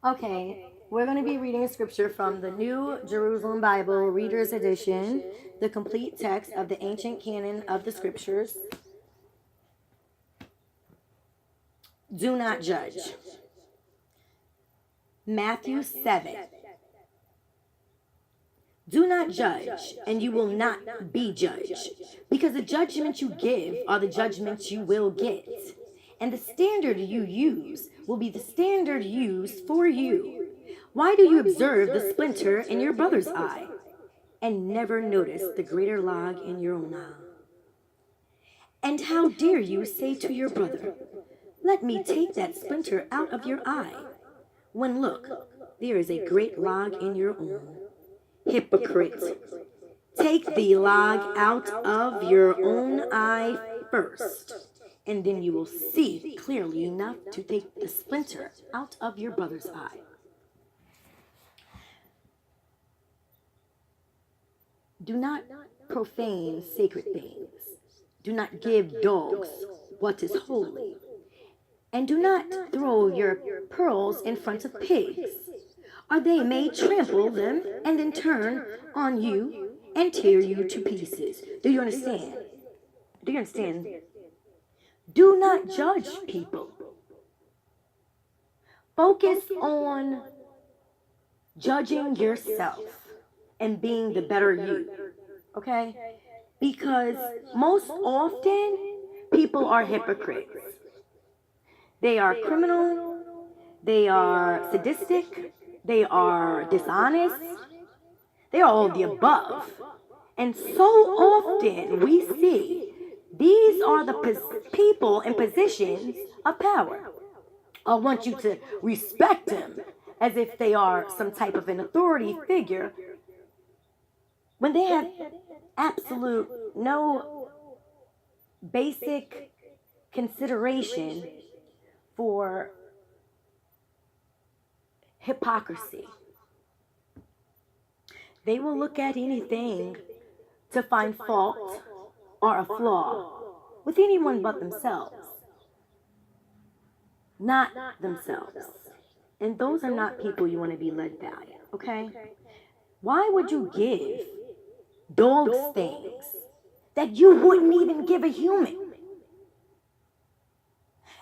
Okay, we're going to be reading a scripture from the New Jerusalem Bible Reader's Edition, the complete text of the ancient canon of the scriptures. Do not judge. Matthew 7. Do not judge, and you will not be judged, because the judgment you give are the judgments you will get. And the standard you use will be the standard used for you. Why do you observe the splinter in your brother's eye and never notice the greater log in your own eye? And how dare you say to your brother, let me take that splinter out of your eye, when look, there is a great log in your own? Hypocrite, take the log out of your own eye first, and then you will see clearly enough to take the splinter out of your brother's eye. Do not profane sacred things. Do not give dogs what is holy. And do not throw your pearls in front of pigs, or they may trample them and then turn on you and tear you to pieces. Do you understand? Do you understand? Do not judge people. Focus on judging yourself and being the better you. Okay? Because most often, people are hypocrites. They are criminal. They are sadistic. They are dishonest. They are all the above. And so often we see these are the people in positions of power. I want you to respect them as if they are some type of an authority figure when they have absolute no basic consideration for hypocrisy. They will look at anything to find fault or a flaw with anyone but themselves. Not themselves. And those are not people you want to be led by, okay? Why would you give dogs things that you wouldn't even give a human?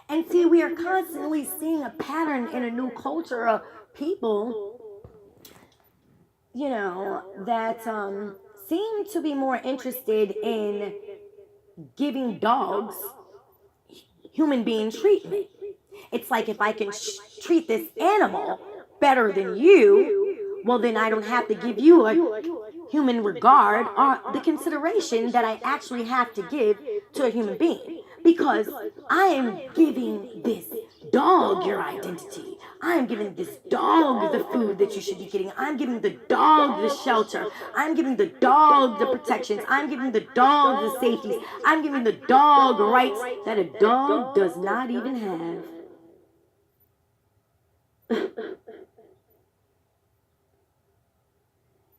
And see, we are constantly seeing a pattern in a new culture of people, that seem to be more interested in giving dogs human being treatment. It's like, if I can treat this animal better than you, well, then I don't have to give you a human regard or the consideration that I actually have to give to a human being. Because I am giving this dog your identity. I am giving this dog the food that you should be getting. I'm giving the dog the shelter. I'm giving the dog the protections. I'm giving the dog the safeties. I'm giving the dog rights that a dog does not even have.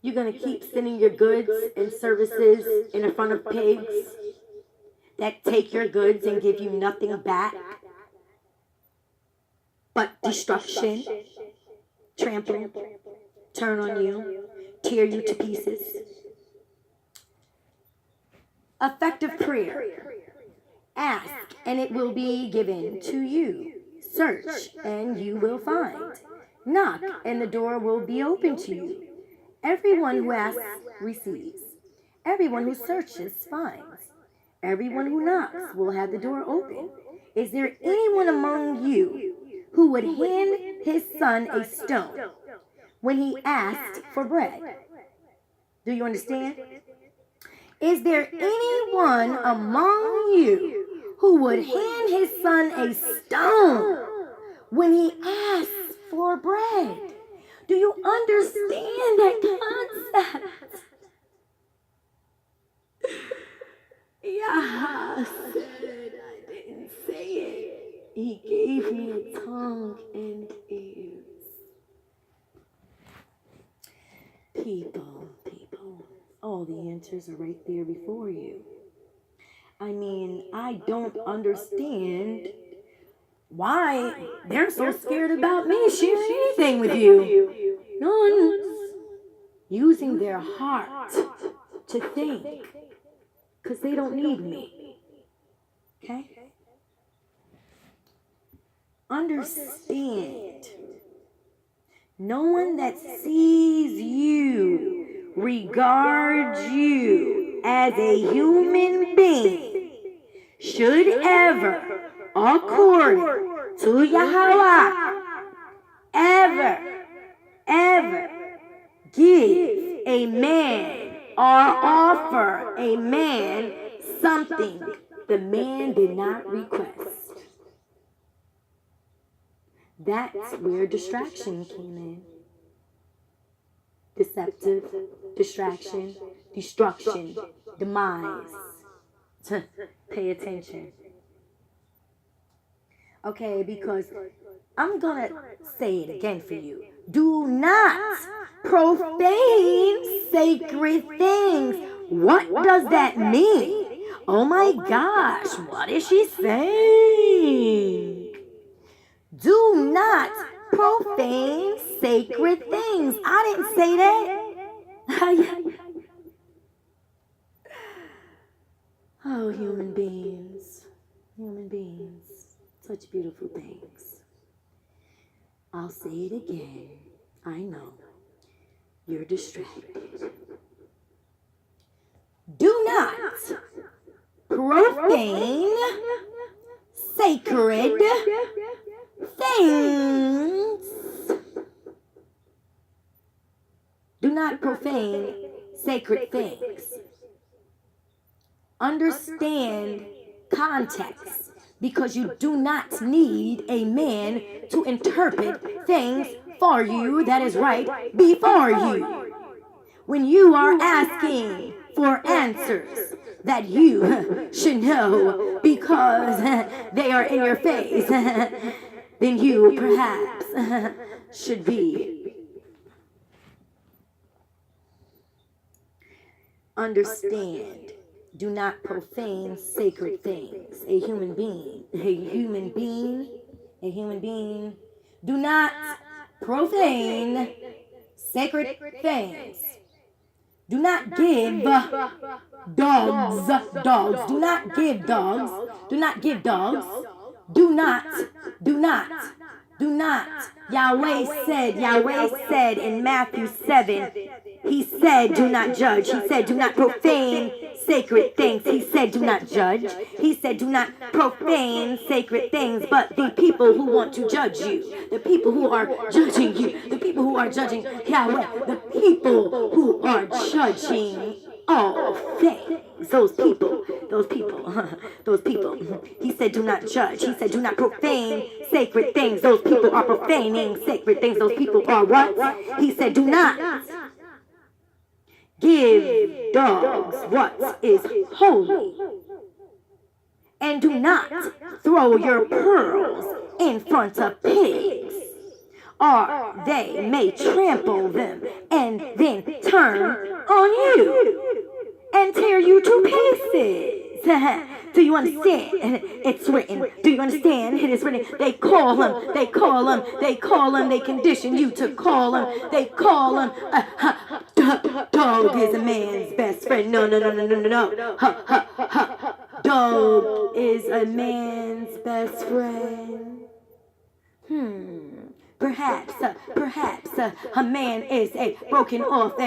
You're going to keep sending your goods and services in front of pigs that take your goods and give you nothing back but destruction, trample, turn on you, tear you to pieces. Effective prayer. Ask, and it will be given to you. Search, and you will find. Knock, and the door will be open to you. Everyone who asks receives. Everyone who searches finds. Everyone who knocks will have the door open. Is there anyone among you who would hand his son a stone when he asked for bread? Do you understand? Is there anyone among you who would hand his son a stone when he asks for bread? Do you understand that concept? Yeah, I said I didn't say it. He gave me a tongue and ears. People, all the answers are right there before you. I mean, I don't understand why they're so scared about me sharing anything with you. No one's using their heart to think, because they don't need me. Okay? Understand, no one that sees you, regards you as a human being, should ever, according to Yahweh, ever give a man or offer a man something the man did not request. That's where distraction came in. Deceptive, distraction, destruction, demise. Pay attention. Okay, because I'm going to say it again for you. Do not profane sacred things. What does that mean? Oh my gosh, what is she saying? Do not profane sacred things. I didn't say that. Oh, human beings. Human beings. Such beautiful things. I'll say it again. I know. You're distracted. Do not profane sacred things. Do not profane sacred things. Understand context, because you do not need a man to interpret things for you that is right before you. When you are asking for answers that you should know because they are in your face, then you perhaps should be. Understand, do not profane sacred things. A human being, do not profane sacred things. Do not give dogs. Do not give dogs. Do not give dogs. Do not. Yahweh said in Matthew 7, he said, do not judge. He said, do not profane sacred things. He said, do not judge. He said, do not profane sacred things. But the people who want to judge you, the people who are judging you, the people who are judging Yahweh, the people who are judging all things, those people. He said, do not judge. He said, do not profane sacred things. Those people are profaning sacred things. Those people are what? He said, do not give dogs what is holy, and do not throw your pearls in front of pigs, or they may trample them and then turn on you and tear you to pieces. Do you understand? It's written. Do you understand? It is written. They call him. They condition you to call him. They call him. Dog is a man's best friend. No. Dog is a man's best friend. Perhaps a man is a broken off,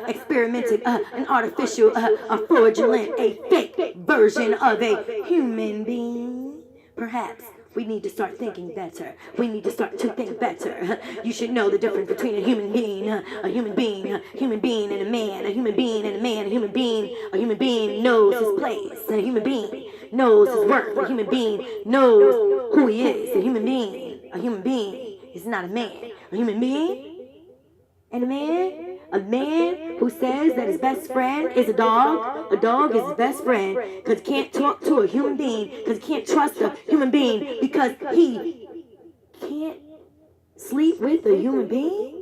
experimented, an artificial, a fraudulent, a fake version of a human being. Perhaps we need to start thinking better. We need to start to think better. You should know the difference between a human being and a man, a human being and a man, a human being knows his place, a human being knows his worth, a human being knows who he is, a human being is not a man. A human being and a man who says that his best friend is a dog is his best friend because he can't talk to a human being, because he can't trust a human being, because he can't sleep with a human being.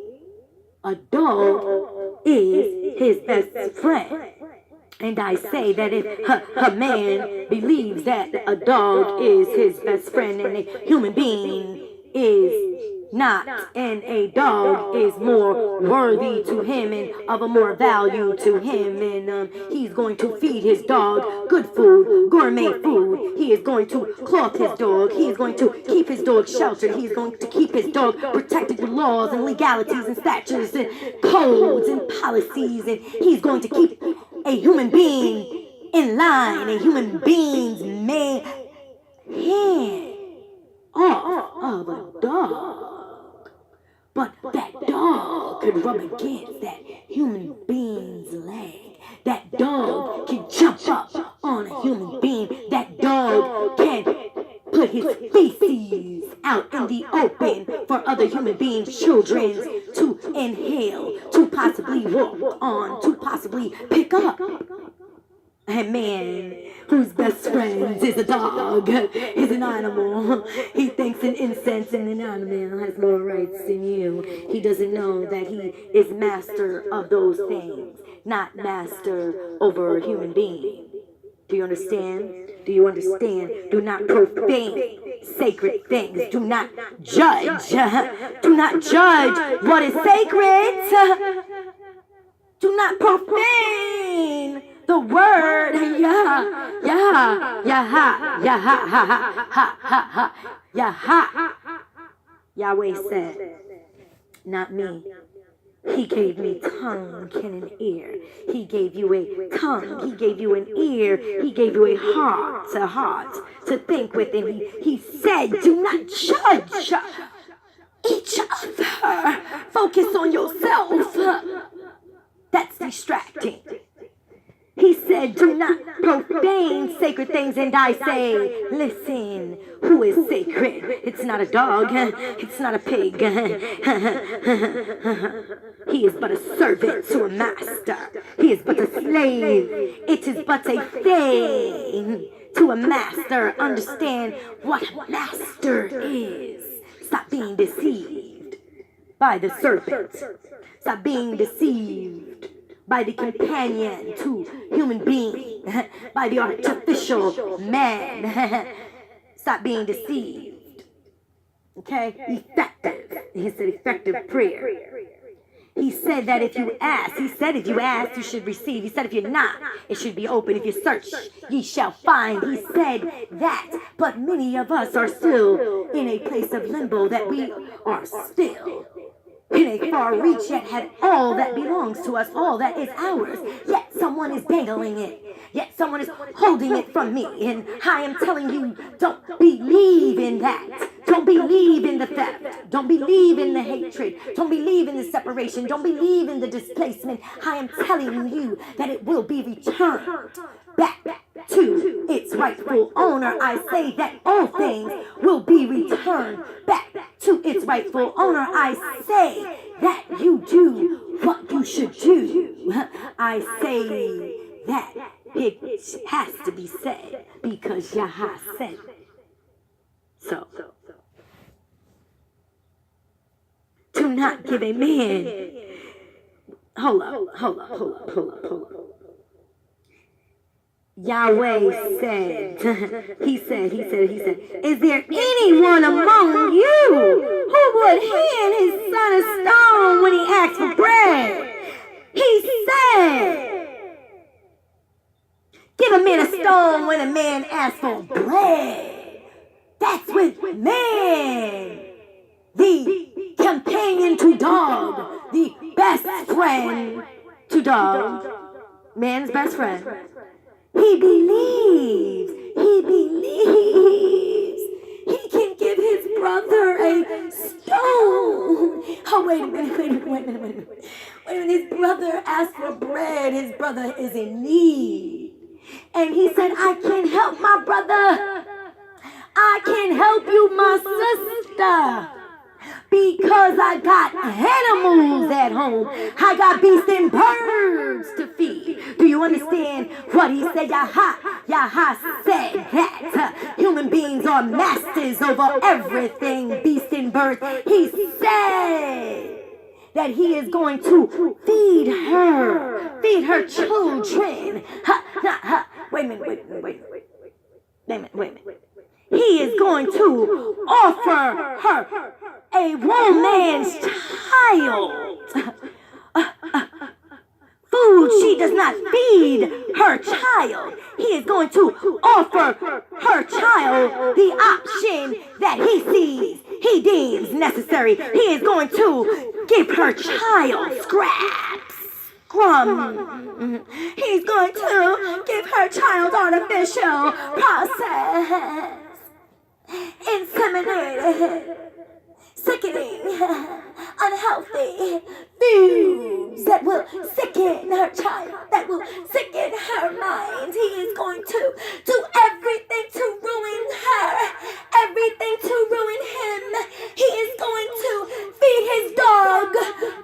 A dog is his best friend. And I say that if a man believes that a dog is his best friend and a human being is not, and a dog is more worthy to him and of a more value to him, and he's going to feed his dog good food, gourmet food. He is going to clothe his dog. He is going to keep his dog sheltered. He is going to keep his dog protected with laws and legalities and statutes and codes and policies, and he's going to keep a human being in line, a human being's man hand off of a dog. But that dog could rub against that human being's leg. That dog can jump up on a human being. That dog can put his feces out in the open for other human beings' children to inhale, to possibly walk on, to possibly pick up. A man whose best friend is a dog, is an animal. He thinks an incense and an animal has more rights than you. He doesn't know that he is master of those things, not master over a human being. Do you understand? Do you understand? Do not profane sacred things. Do not judge. Do not judge what is sacred. Do not profane the word. Yahweh said, not me. He gave me tongue and an ear. He gave you a tongue. He gave you an ear. He gave you a heart to think with. And he said, do not judge each other. Focus on yourself. That's distracting. He said, do not profane sacred things, and I say, listen, who is sacred? It's not a dog. It's not a pig. He is but a servant to a master. He is but a slave. It is but a thing to a master. Understand what a master is. Stop being deceived by the serpent. Stop being deceived by the companion to human being, by the artificial man. Stop being deceived. Okay? Effective. He said effective prayer. He said that if you ask, he said if you ask, you should receive. He said if you knock, it should be open. If you search, ye shall find. He said that. But many of us are still in a place of limbo, that we are still in a far reach, yet had all that belongs to us, all that is ours, yet someone is dangling it, yet someone is holding it from me, and I am telling you, don't believe in that. Don't believe in the theft. Don't believe in the hatred. Don't believe in the separation. Don't believe in the displacement. I am telling you that it will be returned back to its rightful owner. I say that all things will be returned back to its rightful owner. I say that you do what you should do. I say that it has to be said because Yahweh said so. Do not give a man. Hold up. Yahweh said, he said, is there anyone among you who would hand his son a stone when he asked for bread? He said, give a man a stone when a man asks for bread. That's with man, the companion to dog, the best friend to dog, man's best friend. He believes he can give his brother a stone. Oh, wait a minute. His brother asked for bread. His brother is in need. And he said, I can help my brother. I can help you, my sister. Because I got animals at home. I got beasts and birds to feed. Do you understand what he said? Yahweh said that human beings are masters over everything, beasts and birds. He said that he is going to feed her children. Ha, ha, ha. Wait a minute. He is going to offer her a woman's child. Food she does not feed her child. He is going to offer her child the option that he deems necessary. He is going to give her child scraps, crumbs. He's going to give her child artificial processed, inseminated, sickening, unhealthy foods that will sicken her child, that will sicken her mind. He is going to do everything to ruin her, everything to ruin him. He is going to feed his dog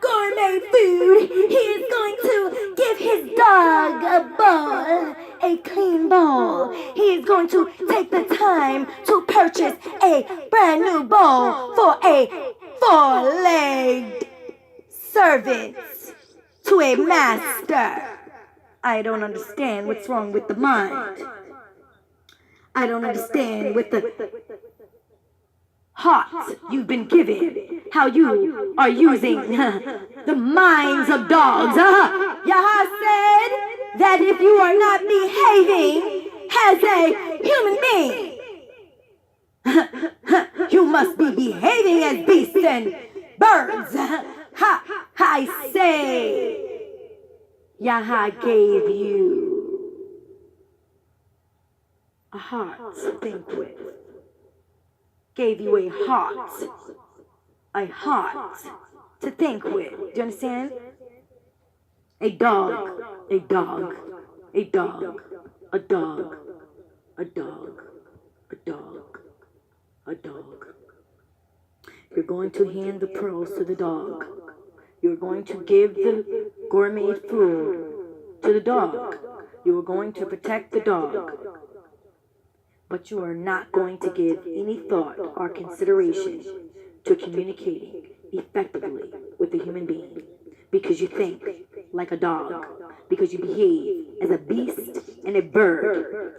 gourmet food. He is going to give his dog a bowl, a clean bowl. He is going to take the time to purchase a brand new bowl for a four-legged servant to a master. I don't understand what's wrong with the mind. I don't understand with the heart you've been given, how you are using the minds of dogs. Yahweh said that if you are not behaving as a human being, you must be behaving as beasts and birds. I say, Yahweh gave you a heart to think with. Gave you a heart to think with. Do you understand? A dog, a dog, a dog, a dog, a dog, a dog, a dog. You're going to hand the pearls to the dog. You're going to give the gourmet food to the dog. You are going to protect the dog. But you are not going to give any thought or consideration to communicating effectively with a human being, because you think like a dog, because you behave as a beast and a bird.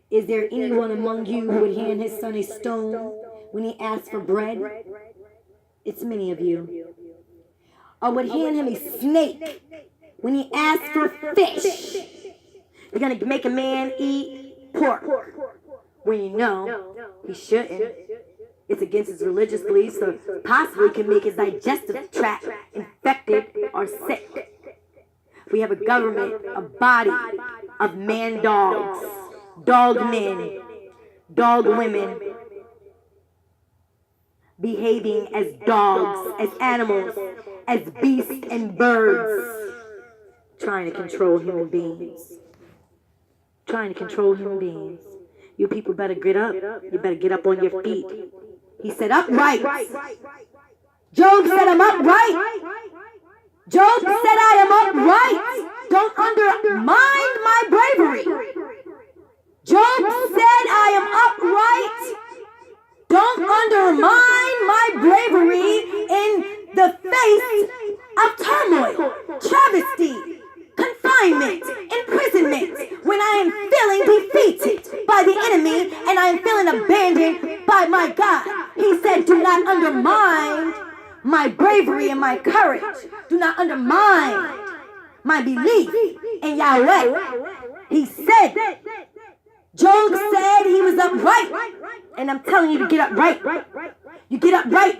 Is there anyone among you who would hand his son a stone when he asks for bread? It's many of you. Or would hand him a snake when he asks for fish? You're going to make a man eat pork when you know he shouldn't. It's against his religious beliefs, so possibly can make his digestive tract infected or sick. We have a government, a body of man dogs, dog men, dog women, behaving as dogs, as animals, as beasts and birds, trying to control human beings. Trying to control human beings. You people better get up. You better get up on your feet. He said, upright. Job said, I'm upright. Job said, I am upright. Don't undermine my bravery. Job said, I am upright. Don't undermine my bravery in the face of turmoil, travesty, confinement, imprisonment, when I am feeling defeated by the enemy and I am feeling abandoned by my God. He said, do not undermine my bravery and my courage. Do not undermine my belief in Yahweh. He said, Job said he was upright, and I'm telling you to get upright. You get upright.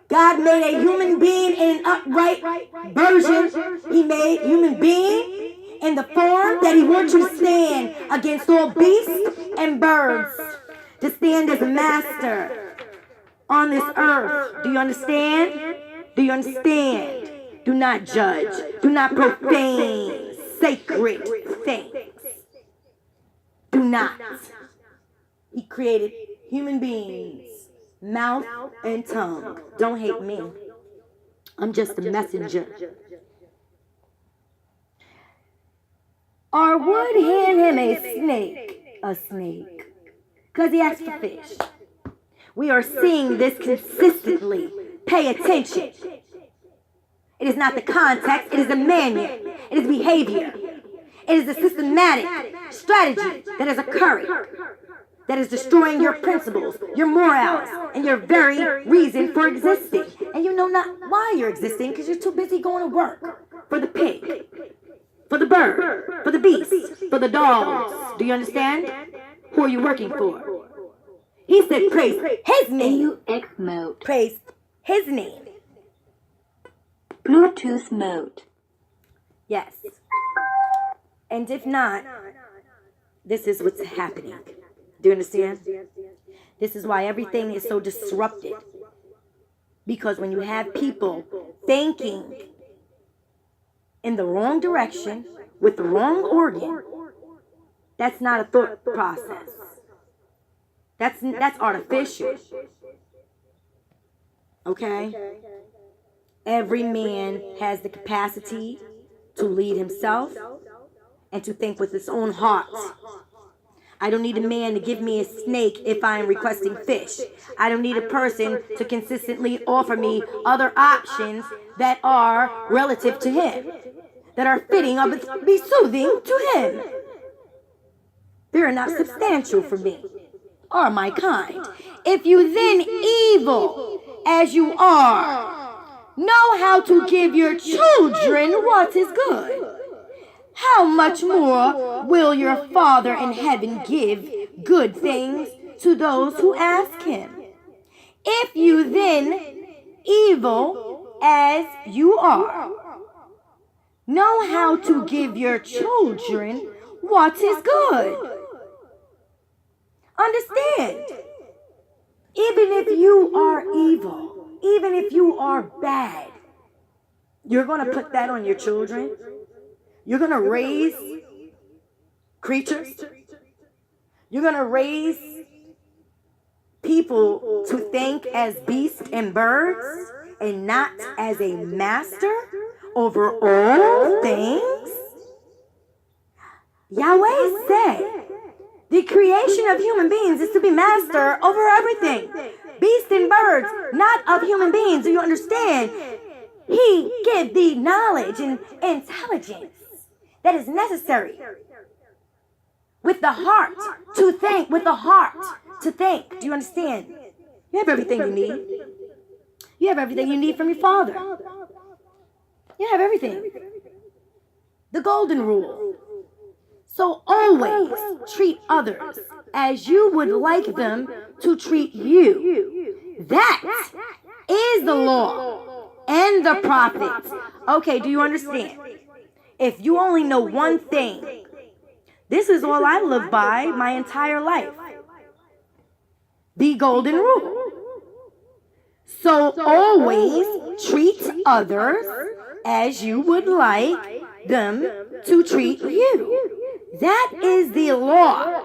God made a human being in an upright version. He made human being in the form that he wants you to stand against all beasts and birds, to stand as a master on this earth. Do you understand? Do you understand? Do not judge. Do not profane sacred things. Do not. He created human beings, mouth and tongue. Don't hate me. I'm just a messenger. Or would hand him a snake, because he asked for fish. We are seeing this consistently. Pay attention. It is not the context, it is the manual. It is behavior. It is the systematic strategy that is occurring, that is destroying your principles, your morals, and your very reason for existing. And you know not why you're existing, because you're too busy going to work for the pig, for the bird, for the beast, for the dogs. Do you understand? Who are you working for? He said, praise his name. mode. Praise his name. Bluetooth mode. Yes. And if not, this is what's happening. Do you understand? This is why everything is so disrupted. Because when you have people thinking in the wrong direction with the wrong organ, that's not a thought process. That's artificial. Okay? Every man has the capacity to lead himself and to think with his own heart. I don't need a man to give me a snake if I am requesting fish. I don't need a person to consistently offer me other options that are relative to him, that are fitting or be soothing to him. They are not substantial for me or my kind. If you then, evil as you are, know how to give your children what is good, how much more will your Father in heaven give good things to those who ask him? If you then, evil as you are, know how to give your children what is good. Understand, even if you are evil, even if you are bad, you're going to put that on your children. You're going to raise creatures. You're going to raise people to think as beasts and birds and not as a master over all things. Yahweh said the creation of human beings is to be master over everything. Beasts and birds, not of human beings. Do you understand? He gave the knowledge and intelligence that is necessary with the heart to think, with the heart to think. Do you understand? You have everything you need. You have everything you need from your Father. You have everything. The golden rule. So always treat others as you would like them to treat you. That is the law and the prophets. Okay, do you understand? If you only know one thing, this is all I live by my entire life. The golden rule. So always treat others as you would like them to treat you. That is the law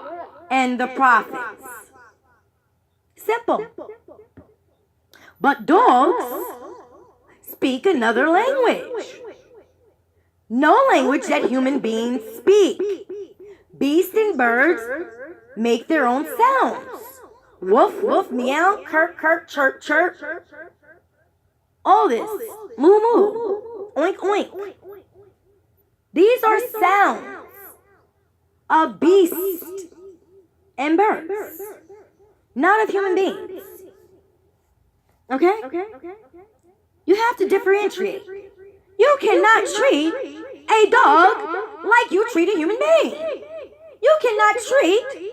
and the prophets. Simple. But dogs speak another language. No language that human beings speak. Beasts and birds make their own sounds. Woof, woof, meow, kirk, kirk, chirp, chirp. All this. Moo, moo. Oink, oink. These are sounds of beasts and birds, not of human beings. Okay? You have to differentiate. You cannot treat a dog like you treat a human being. You cannot treat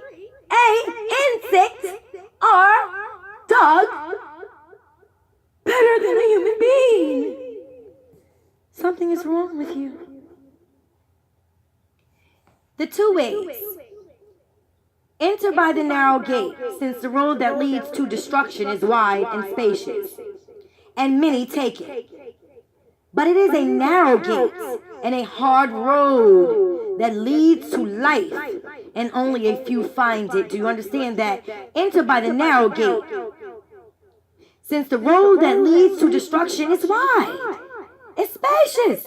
an insect or dog better than a human being. Something is wrong with you. The two ways. Enter by the narrow gate, since the road that leads to destruction is wide and spacious, and many take it. But it is a narrow gate and a hard road that leads to life, and only a few find it. Do you understand that? Enter by the narrow gate, since the road that leads to destruction is wide. It's spacious.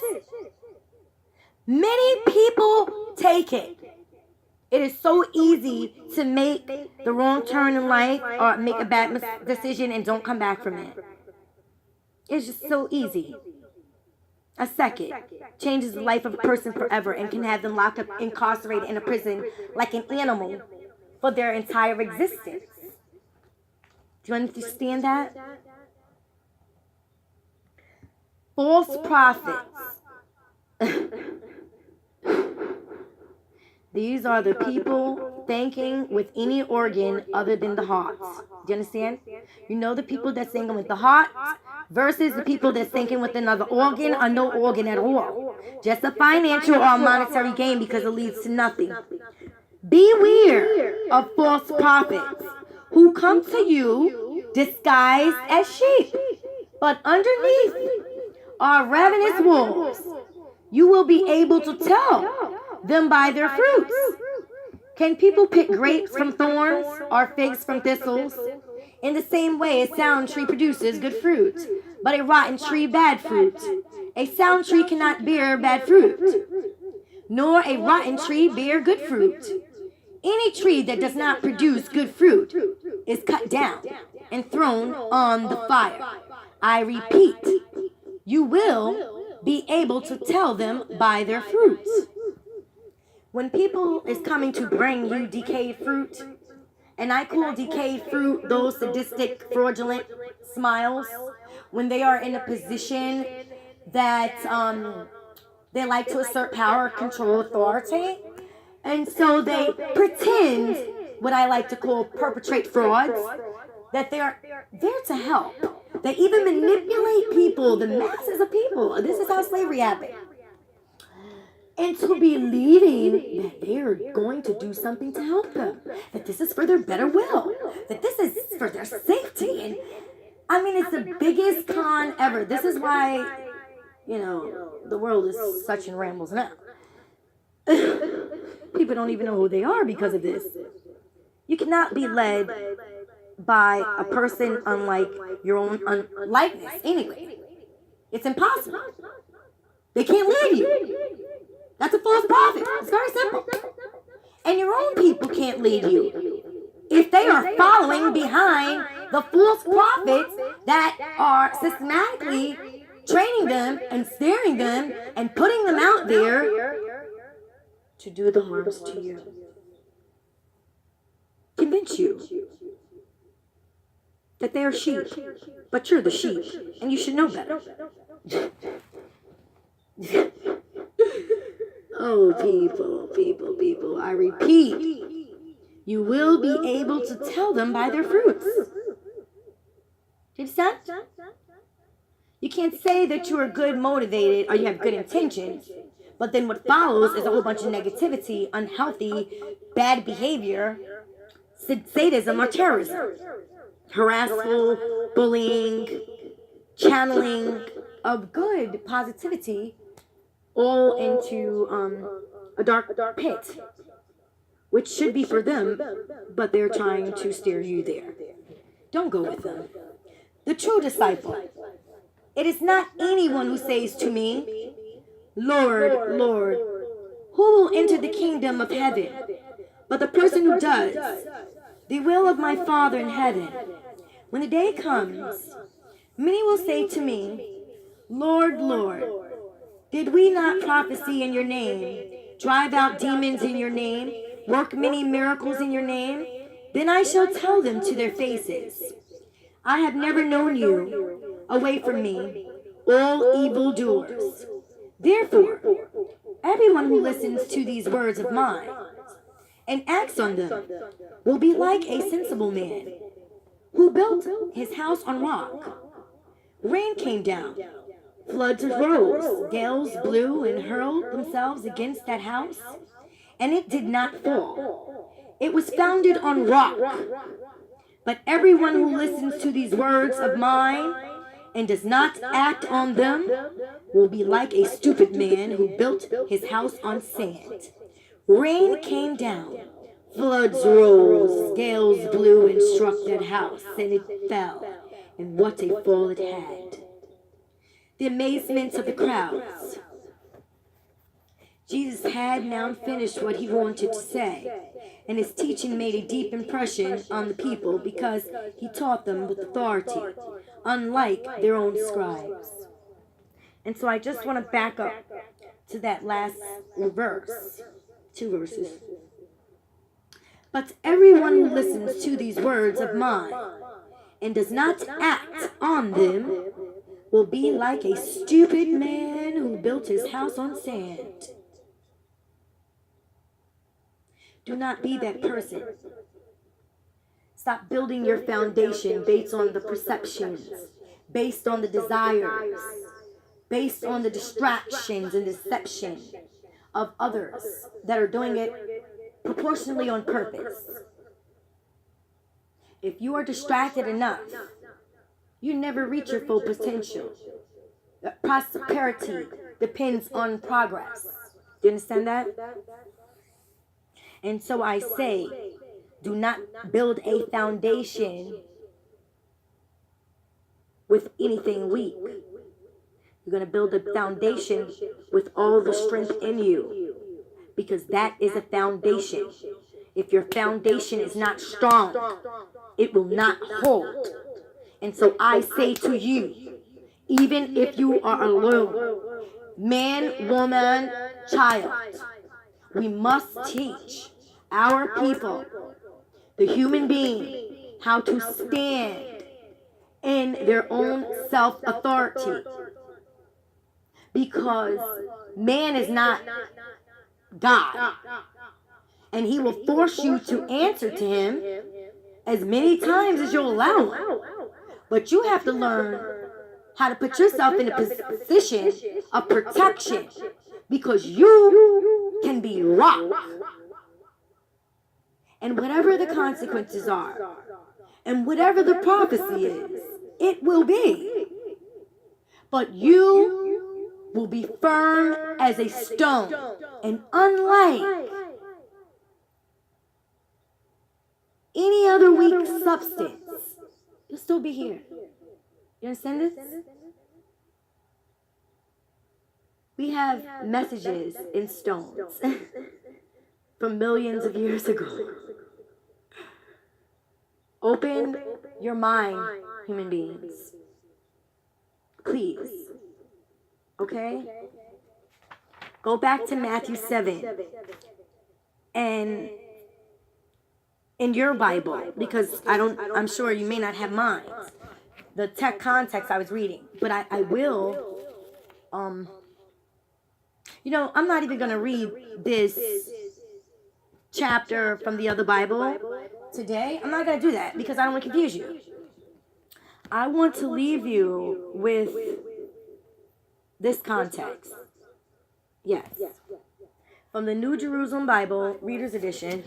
Many people take it. It is so easy to make the wrong turn in life or make a bad decision and don't come back from it. It's just so easy. A second changes the life of a person forever and can have them locked up, incarcerated in a prison like an animal for their entire existence. Do you understand that? False prophets. These are the people thinking with any organ other than the heart. Do you understand? You know the people that's thinking with the heart versus the people that's thinking with another organ or no organ at all. Just a financial or monetary gain because it leads to nothing. Beware of false prophets who come to you disguised as sheep, but underneath are ravenous wolves. You will be able to tell them by their fruits. Can people pick grapes from thorns or figs from thistles? In the same way, a sound tree produces good fruit, but a rotten tree bad fruit. A sound tree cannot bear bad fruit, nor a rotten tree bear good fruit. Any tree that does not produce good fruit is cut down and thrown on the fire. I repeat, you will be able to tell them by their fruits. When people is coming to bring you decayed fruit, and I call decayed fruit those sadistic, fraudulent smiles, when they are in a position that they like to assert power, control, authority, and so they pretend, what I like to call perpetrate frauds, that they are there to help. They even manipulate people, the masses of people. This is how slavery happened. Into believing that they are going to do something to help them, that this is for their better will, that this is for their safety. And I mean, it's the biggest con ever. This is why, the world is such in rambles now. People don't even know who they are because of this. You cannot be led by a person unlike your own likeness anyway. It's impossible. They can't lead you. That's a false prophet. It's very simple. And your own people can't lead you if they are following behind the false prophets that are systematically training them and snaring them and putting them out there to do the harms to you. Convince you that they are sheep, but you're the sheep, and you should know better. Oh, people, I repeat, you will be able to tell them by their fruits. Do you understand? You can't say that you are good motivated or you have good intentions, but then what follows is a whole bunch of negativity, unhealthy, bad behavior, sadism or terrorism, harassful, bullying, channeling of good positivity all into a dark pit, which should be for them, but they're trying to steer you there. Don't go with them. The true disciple, it is not anyone who says to me, Lord, Lord, who will enter the kingdom of heaven, but the person who does the will of my Father in heaven. When the day comes, many will say to me, Lord, Lord, did we not prophesy in your name, drive out demons in your name, work many miracles in your name? Then I shall tell them to their faces, I have never known you. Away from me, all evildoers. Therefore, everyone who listens to these words of mine and acts on them will be like a sensible man who built his house on rock. Rain came down, floods rose, gales blew and hurled themselves against that house, and it did not fall. It was founded on rock. But everyone who listens to these words of mine and does not act on them will be like a stupid man who built his house on sand. Rain came down, floods rose, gales blew and struck that house, and it fell, and what a fall it had. The amazement of the crowds. Jesus had now finished what he wanted to say, and his teaching made a deep impression on the people because he taught them with authority, unlike their own scribes. And so I just want to back up to that last verse, 2 verses. But everyone who listens to these words of mine and does not act on them will be like a stupid man who built his house on sand. Do not be that person. Stop building your foundation based on the perceptions, based on the desires, based on the distractions and deception of others that are doing it proportionally on purpose. If you are distracted enough, you never reach your full potential. Prosperity depends on progress. Do you understand that? And so I say, do not build a foundation with anything weak. You're going to build a foundation with all the strength in you, because that is a foundation. If your foundation is not strong, it will not hold. And so I say to you, even if you are alone, man, woman, child, we must teach our people, the human being, how to stand in their own self-authority. Because man is not God. And he will force you to answer to him as many times as you'll allow him. But you have to learn how to put yourself in a position of protection, because you can be rocked. And whatever the consequences are, and whatever the prophecy is, it will be. But you will be firm as a stone. And unlike any other weak substance, you'll still be here. You understand this? We have messages in stones from millions of years ago. Open your mind, human beings. Please. Okay? Go back to Matthew 7. And in your Bible, because I'm sure you may not have mine, the context I was reading, but I will, I'm not even going to read this chapter from the other Bible today. I'm not going to do that because I don't want to confuse you. I want to leave you with this context. Yes. From the New Jerusalem Bible, Reader's Edition.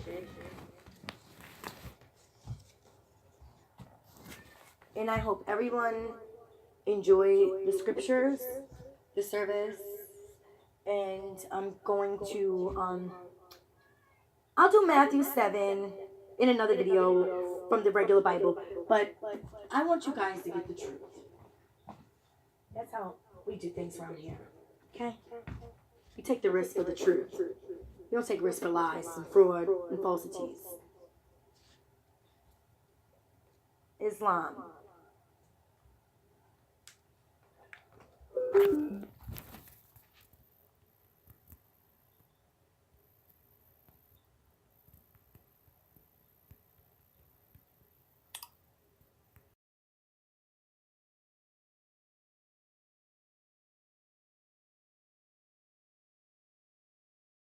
And I hope everyone enjoyed the scriptures, the service, and I'm going to, I'll do Matthew 7 in another video from the regular Bible, but I want you guys to get the truth. That's how we do things around here, okay? We take the risk for the truth. We don't take risk for lies and fraud and falsities. Islam.